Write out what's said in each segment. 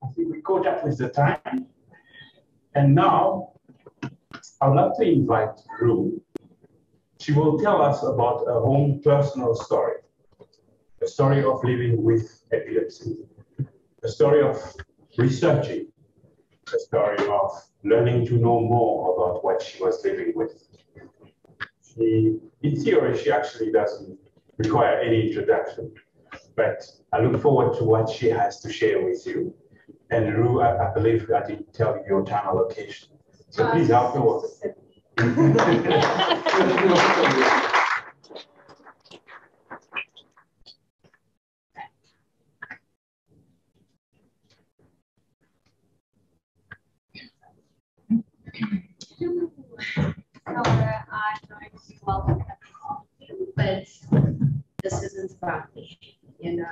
I think we caught up with the time. And now, I would love to invite Ru. She will tell us about her own personal story. A story of living with epilepsy. A story of researching. A story of learning to know more about what she was living with. In theory, she actually doesn't require any introduction, but I look forward to what she has to share with you. And Ru, I believe I didn't tell you your time and location, so please help me with it. But this isn't about me, you know.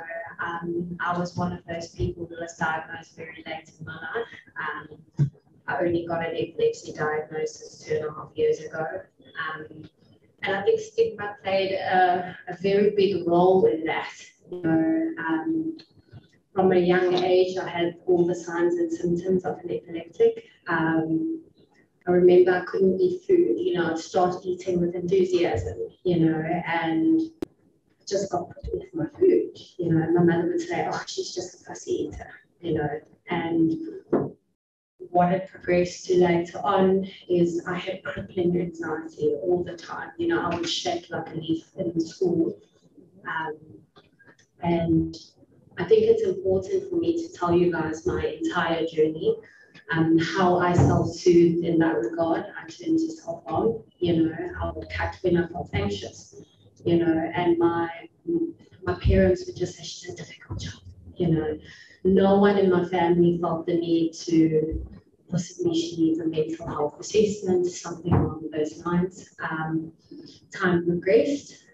I was one of those people who was diagnosed very late in my life. I only got an epilepsy diagnosis 2.5 years ago. And I think stigma played a very big role in that. You know, from a young age, I had all the signs and symptoms of an epileptic. I remember I couldn't eat food, you know, I'd start eating with enthusiasm, you know, and just got put off my food, you know. My mother would say, oh, she's just a fussy eater, you know. And what had progressed to later on is I had crippling anxiety all the time. You know, I would shake like a leaf in school. And I think it's important for me to tell you guys my entire journey. How I self-soothed in that regard. I turned to self-harm, you know. I would cut when I felt anxious, you know, and my parents would just say, she's a difficult child, you know. No one in my family felt the need to possibly she needs a mental health assessment, something along those lines. Time progressed,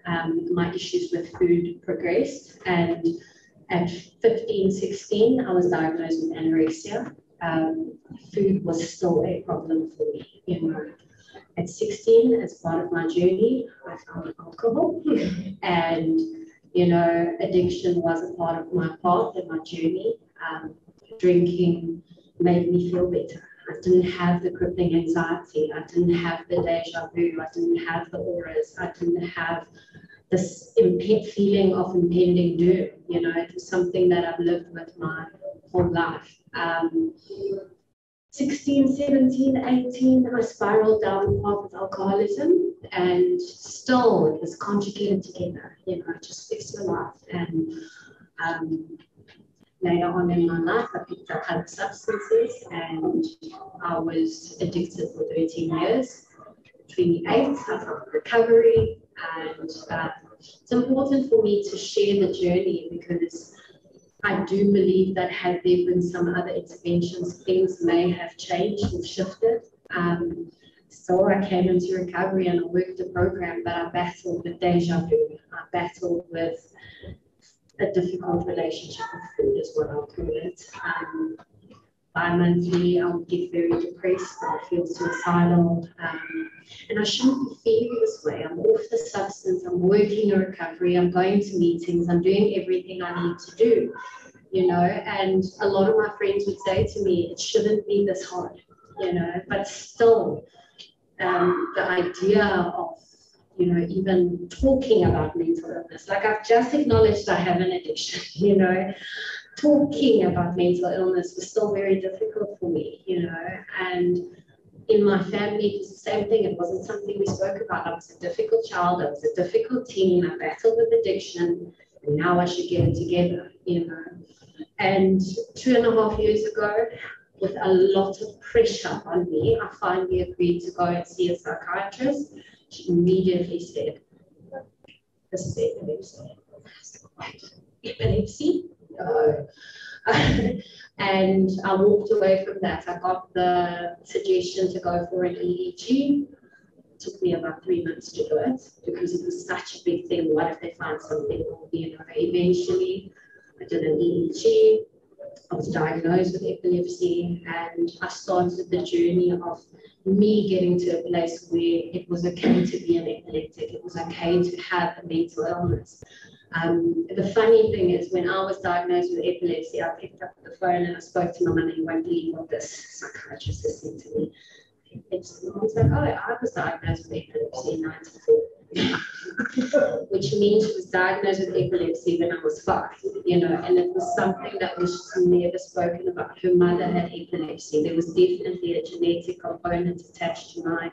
my issues with food progressed, and at 15, 16, I was diagnosed with anorexia. Food was still a problem for me, you know. At 16, as part of my journey, I found alcohol, and you know, addiction was a part of my path and my journey. Drinking made me feel better. I didn't have the crippling anxiety. I didn't have the deja vu. I didn't have the auras. I didn't have this feeling of impending doom. You know, it was something that I've lived with my whole life. 16, 17, 18, I spiraled down the path with alcoholism, and still it was conjugated together, you know, just fix your life. And later on in my life, I picked up other substances, and I was addicted for 13 years. 28, I found recovery, and it's important for me to share the journey because I do believe that had there been some other interventions, things may have changed or shifted. So I came into recovery and I worked the program, but I battled with deja vu. I battled with a difficult relationship with food is what I'll call it. Bi-monthly, I would get very depressed, I feel suicidal, and I shouldn't be feeling this way. I'm off the substance, I'm working in recovery, I'm going to meetings, I'm doing everything I need to do, you know. And a lot of my friends would say to me, it shouldn't be this hard, you know. But still, the idea of, you know, even talking about mental illness, like I've just acknowledged I have an addiction, you know. Talking about mental illness was still very difficult for me, you know. And in my family, it was the same thing. It wasn't something we spoke about. I was a difficult child. I was a difficult teen. I battled with addiction, and now I should get it together, you know. And 2.5 years ago, with a lot of pressure on me, I finally agreed to go and see a psychiatrist. She immediately said, "This is epilepsy." Epilepsy? No. And I walked away from that. I got the suggestion to go for an EEG. It took me about 3 months to do it because it was such a big thing. What if they find something wrong? You know, eventually I did an EEG. I was diagnosed with epilepsy, and I started the journey of me getting to a place where it was okay to be an epileptic. It was okay to have a mental illness. The funny thing is, when I was diagnosed with epilepsy, I picked up the phone and I spoke to my mum, and you won't believe what this psychiatrist has said to me. I was like, oh, I was diagnosed with epilepsy in '94. Which means she was diagnosed with epilepsy when I was 5, you know, and it was something that was never spoken about. Her mother had epilepsy. There was definitely a genetic component attached to my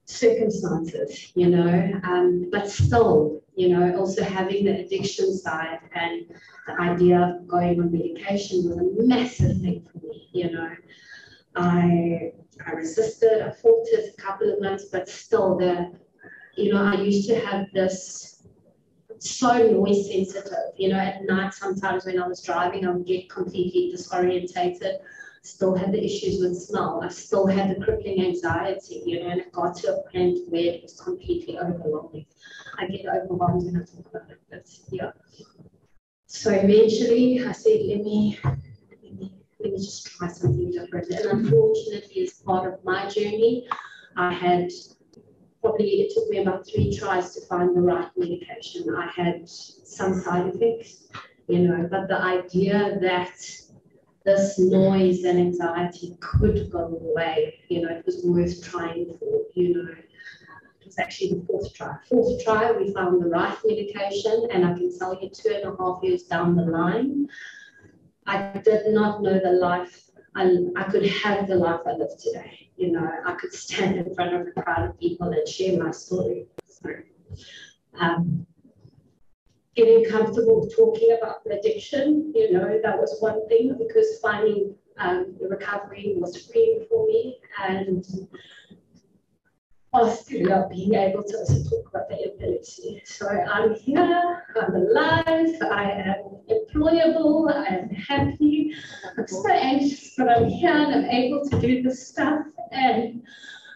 circumstances, you know, but still, you know, also having the addiction side and the idea of going on medication was a massive thing for me, you know. I resisted, I fought it a couple of months, but still you know, I used to have this so noise sensitive, you know, at night sometimes when I was driving, I would get completely disorientated, still had the issues with smell, I still had the crippling anxiety, you know, and it got to a point where it was completely overwhelming. I get overwhelmed when I talk about it, but yeah. So eventually I said, let me just try something different. And unfortunately, as part of my journey, it took me about 3 tries to find the right medication. I had some side effects, you know, but the idea that this noise and anxiety could go away, you know, it was worth trying for, you know. It was actually the 4th try. 4th try, we found the right medication, and I can tell you 2.5 years down the line, I did not know the life, I could have the life I live today. You know, I could stand in front of a crowd of people and share my story. So, getting comfortable talking about the addiction, you know, that was one thing, because finding the recovery was freeing for me, and being able to also talk about the epilepsy. So I'm here, I'm alive, I am employable, I am happy, I'm so anxious, but I'm here and I'm able to do this stuff, and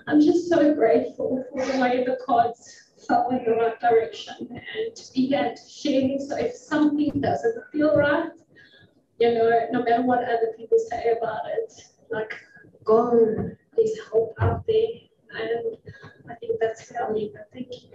I'm just so grateful for the way the cards fell in the right direction and to be here to share. So if something doesn't feel right, you know, no matter what other people say about it, like, go, there's help out there. And I think that's how I leave it. Thank you.